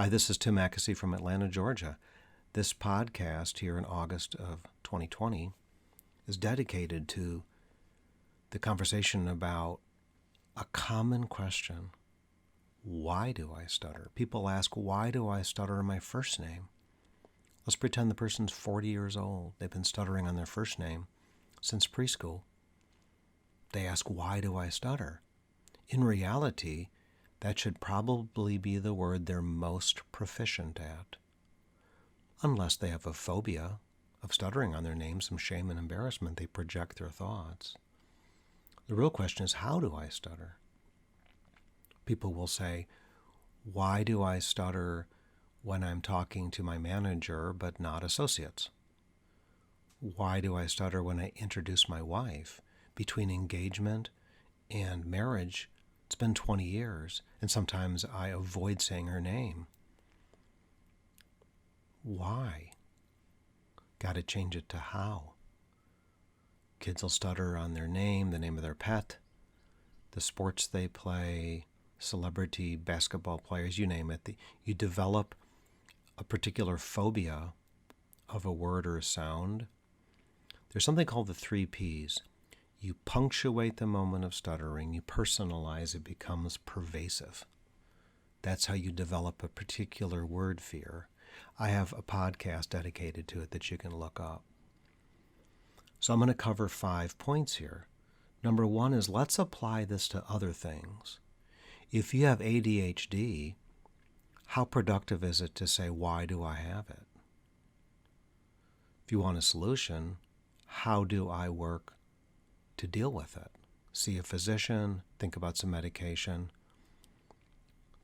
Hi, this is Tim Mackesy from Atlanta, Georgia. This podcast here in August of 2020 is dedicated to the conversation about a common question. Why do I stutter? People ask, why do I stutter in my first name? Let's pretend the person's 40 years old. They've been stuttering on their first name since preschool. They ask, why do I stutter? In reality, that should probably be the word they're most proficient at. Unless they have a phobia of stuttering on their name, some shame and embarrassment, they project their thoughts. The real question is, how do I stutter? People will say, why do I stutter when I'm talking to my manager but not associates? Why do I stutter when I introduce my wife? Between engagement and marriage, it's been 20 years, and sometimes I avoid saying her name. Why? Got to change it to how. Kids will stutter on their name, the name of their pet, the sports they play, celebrity basketball players, you name it. You develop a particular phobia of a word or a sound. There's something called the 3 Ps. You punctuate the moment of stuttering, you personalize, it becomes pervasive. That's how you develop a particular word fear. I have a podcast dedicated to it that you can look up. So I'm going to cover 5 points here. Number 1 is, let's apply this to other things. If you have ADHD, how productive is it to say, why do I have it? If you want a solution, how do I work to deal with it? See a physician, think about some medication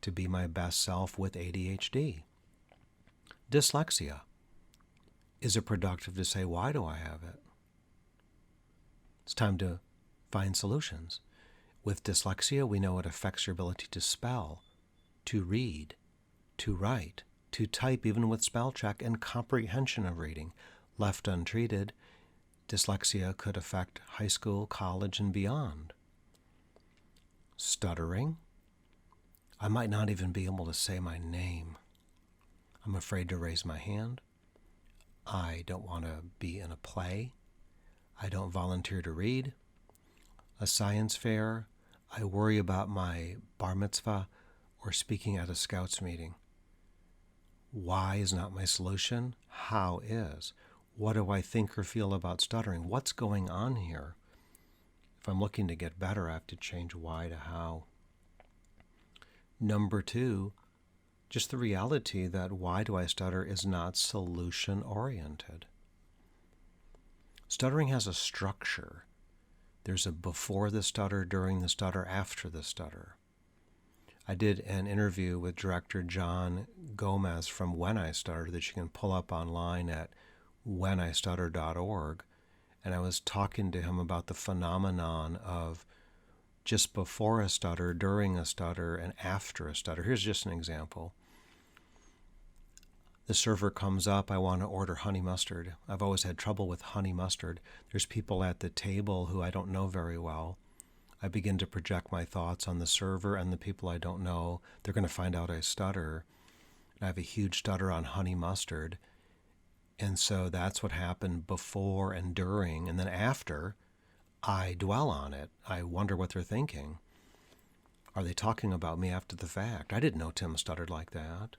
to be my best self with ADHD. Dyslexia. Is it productive to say, why do I have it? It's time to find solutions. With dyslexia, we know it affects your ability to spell, to read, to write, to type, even with spell check, and comprehension of reading. Left untreated, dyslexia could affect high school, college, and beyond. Stuttering. I might not even be able to say my name. I'm afraid to raise my hand. I don't want to be in a play. I don't volunteer to read. A science fair. I worry about my bar mitzvah or speaking at a scouts meeting. Why is not my solution. How is. What do I think or feel about stuttering? What's going on here? If I'm looking to get better, I have to change why to how. Number 2, just the reality that why do I stutter is not solution-oriented. Stuttering has a structure. There's a before the stutter, during the stutter, after the stutter. I did an interview with director John Gomez from When I Stutter that you can pull up online at whenistutter.org, and I was talking to him about the phenomenon of just before a stutter, during a stutter, and after a stutter. Here's just an example. The server comes up, I want to order honey mustard. I've always had trouble with honey mustard. There's people at the table who I don't know very well. I begin to project my thoughts on the server and the people I don't know. They're going to find out I stutter. I have a huge stutter on honey mustard. And so that's what happened before and during. And then after, I dwell on it. I wonder what they're thinking. Are they talking about me after the fact? I didn't know Tim stuttered like that.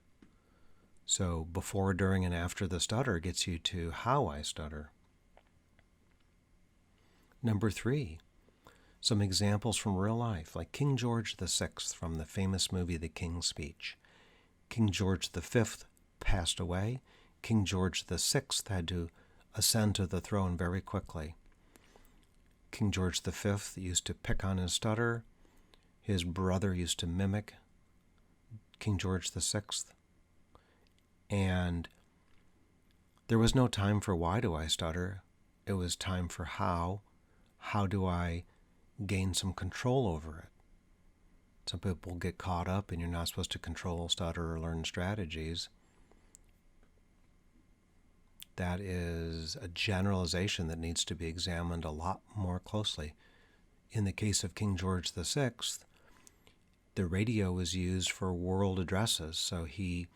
So before, during, and after the stutter gets you to how I stutter. Number 3, some examples from real life, like King George VI from the famous movie The King's Speech. King George V passed away. King George VI had to ascend to the throne very quickly. King George V used to pick on his stutter. His brother used to mimic King George VI. And there was no time for why do I stutter. It was time for how. How do I gain some control over it? Some people get caught up and you're not supposed to control, stutter, or learn strategies. That is a generalization that needs to be examined a lot more closely. In the case of King George VI, the radio was used for world addresses, so he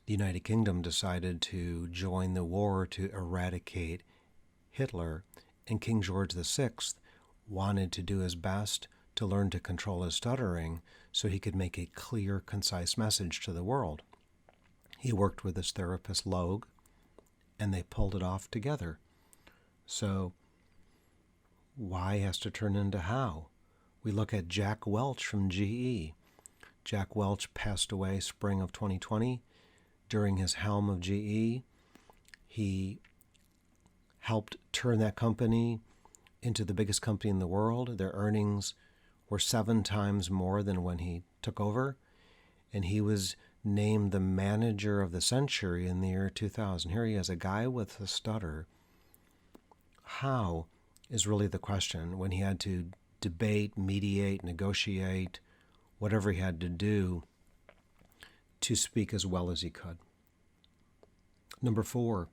the United Kingdom decided to join the war to eradicate Hitler, and King George VI wanted to do his best to learn to control his stuttering so he could make a clear, concise message to the world. He worked with his therapist, Logue, and they pulled it off together. So why has to turn into how? We look at Jack Welch from GE. Jack Welch passed away spring of 2020. During his helm of GE, he helped turn that company into the biggest company in the world. Their earnings were 7 times more than when he took over, and he was named the manager of the century in the year 2000. Here he is, a guy with a stutter. How is really the question when he had to debate, mediate, negotiate, whatever he had to do to speak as well as he could. Number 4,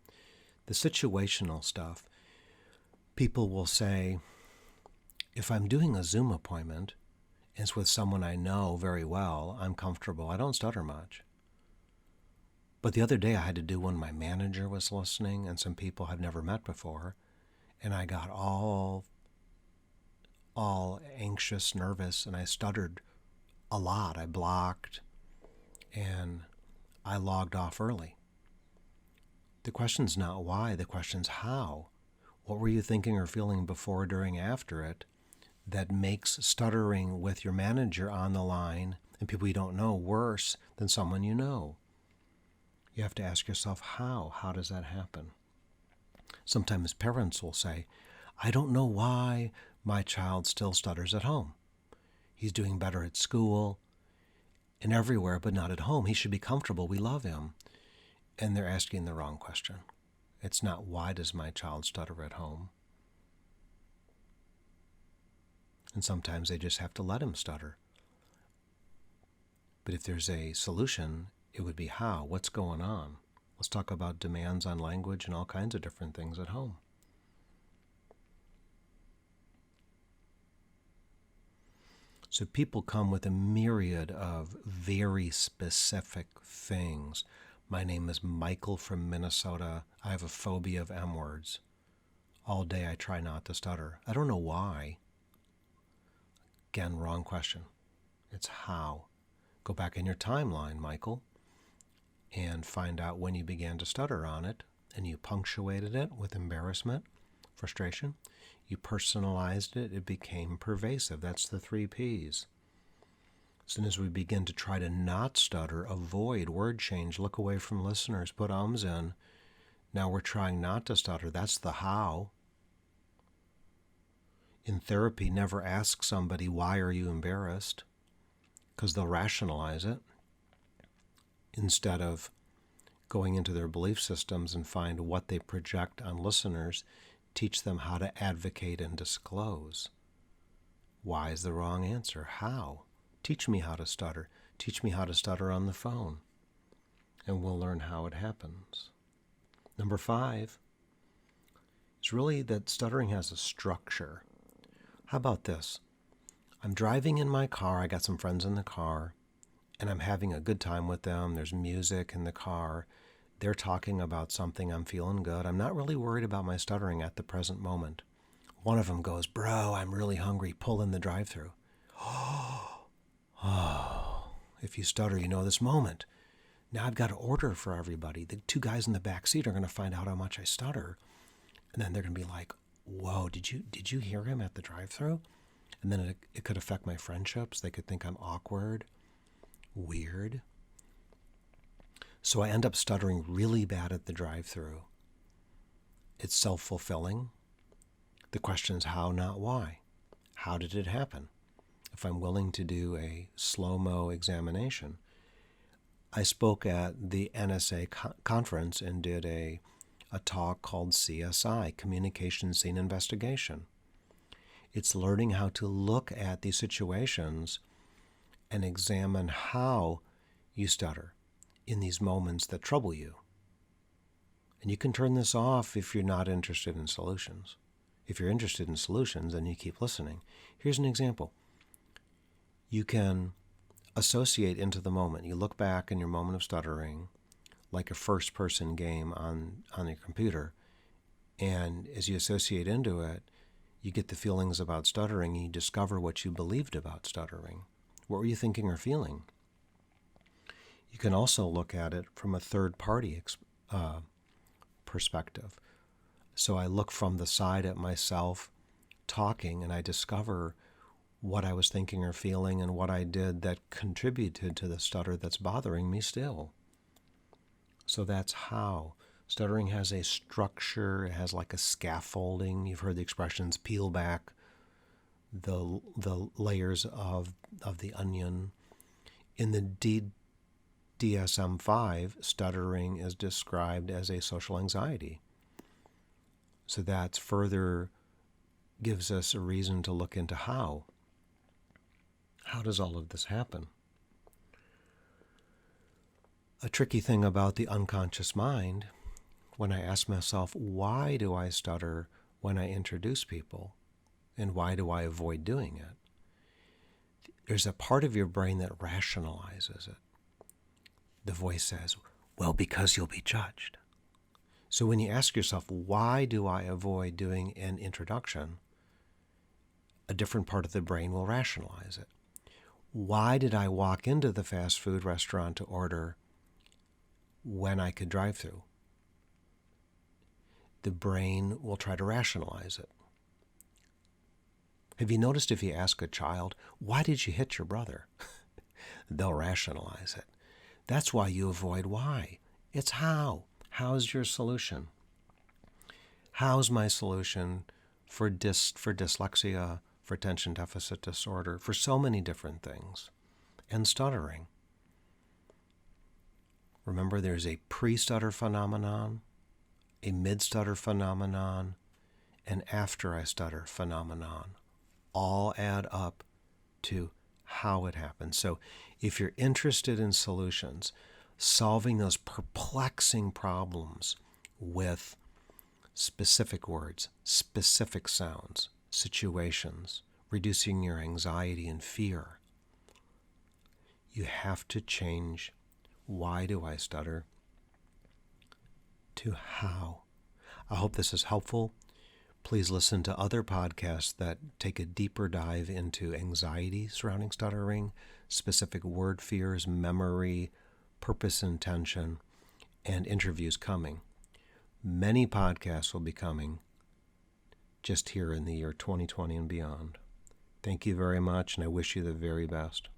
the situational stuff. People will say, if I'm doing a Zoom appointment and it's with someone I know very well, I'm comfortable, I don't stutter much. But the other day I had to do one, my manager was listening and some people I've never met before, and I got all anxious, nervous, and I stuttered a lot. I blocked, and I logged off early. The question's not why, the question's how. What were you thinking or feeling before, during, after it that makes stuttering with your manager on the line and people you don't know worse than someone you know? You have to ask yourself how. How does that happen? Sometimes parents will say, I don't know why my child still stutters at home. He's doing better at school and everywhere, but not at home. He should be comfortable. We love him. And they're asking the wrong question. It's not, why does my child stutter at home? And sometimes they just have to let him stutter. But if there's a solution, it would be how. What's going on? Let's talk about demands on language and all kinds of different things at home. So people come with a myriad of very specific things. My name is Michael from Minnesota. I have a phobia of M words. All day I try not to stutter. I don't know why. Again, wrong question. It's how. Go back in your timeline, Michael, and find out when you began to stutter on it, and you punctuated it with embarrassment, frustration. You personalized it. It became pervasive. That's the 3 Ps. As soon as we begin to try to not stutter, avoid, word change, look away from listeners, put ums in, now we're trying not to stutter. That's the how. In therapy, never ask somebody, why are you embarrassed? Because they'll rationalize it instead of going into their belief systems and find what they project on listeners, teach them how to advocate and disclose. Why is the wrong answer? How? Teach me how to stutter. Teach me how to stutter on the phone. And we'll learn how it happens. Number 5 is really that stuttering has a structure. How about this? I'm driving in my car. I got some friends in the car, and I'm having a good time with them. There's music in the car. They're talking about something. I'm feeling good. I'm not really worried about my stuttering at the present moment. One of them goes, bro, I'm really hungry. Pull in the drive-thru. Oh, if you stutter, you know this moment. Now I've got to order for everybody. The 2 guys in the back seat are going to find out how much I stutter. And then they're going to be like, whoa, did you hear him at the drive-thru? And then it could affect my friendships. They could think I'm awkward, weird. So I end up stuttering really bad at the drive-thru. It's self-fulfilling. The question is how, not why. How did it happen? If I'm willing to do a slow-mo examination. I spoke at the NSA conference and did a talk called CSI, Communication Scene Investigation. It's learning how to look at these situations and examine how you stutter in these moments that trouble you. And you can turn this off if you're not interested in solutions. If you're interested in solutions, then you keep listening. Here's an example. You can associate into the moment. You look back in your moment of stuttering, like a first-person game on your computer. And as you associate into it, you get the feelings about stuttering, and you discover what you believed about stuttering. What were you thinking or feeling? You can also look at it from a third-party perspective. So I look from the side at myself talking, and I discover what I was thinking or feeling and what I did that contributed to the stutter that's bothering me still. So that's how. Stuttering has a structure. It has like a scaffolding. You've heard the expressions peel back the layers of the onion. In the DSM-5, stuttering is described as a social anxiety. So that's further gives us a reason to look into how. How does all of this happen? A tricky thing about the unconscious mind, when I ask myself, why do I stutter when I introduce people? And why do I avoid doing it? There's a part of your brain that rationalizes it. The voice says, well, because you'll be judged. So when you ask yourself, why do I avoid doing an introduction? A different part of the brain will rationalize it. Why did I walk into the fast food restaurant to order when I could drive through? The brain will try to rationalize it. Have you noticed if you ask a child, why did you hit your brother? They'll rationalize it. That's why you avoid why. It's how. How's your solution? How's my solution for dyslexia, for attention deficit disorder, for so many different things, and stuttering? Remember, there's a pre-stutter phenomenon, a mid-stutter phenomenon, and after I stutter phenomenon. All add up to how it happens. So if you're interested in solutions, solving those perplexing problems with specific words, specific sounds, situations, reducing your anxiety and fear, you have to change why do I stutter to how. I hope this is helpful. Please listen to other podcasts that take a deeper dive into anxiety surrounding stuttering, specific word fears, memory, purpose, intention, and interviews coming. Many podcasts will be coming just here in the year 2020 and beyond. Thank you very much, and I wish you the very best.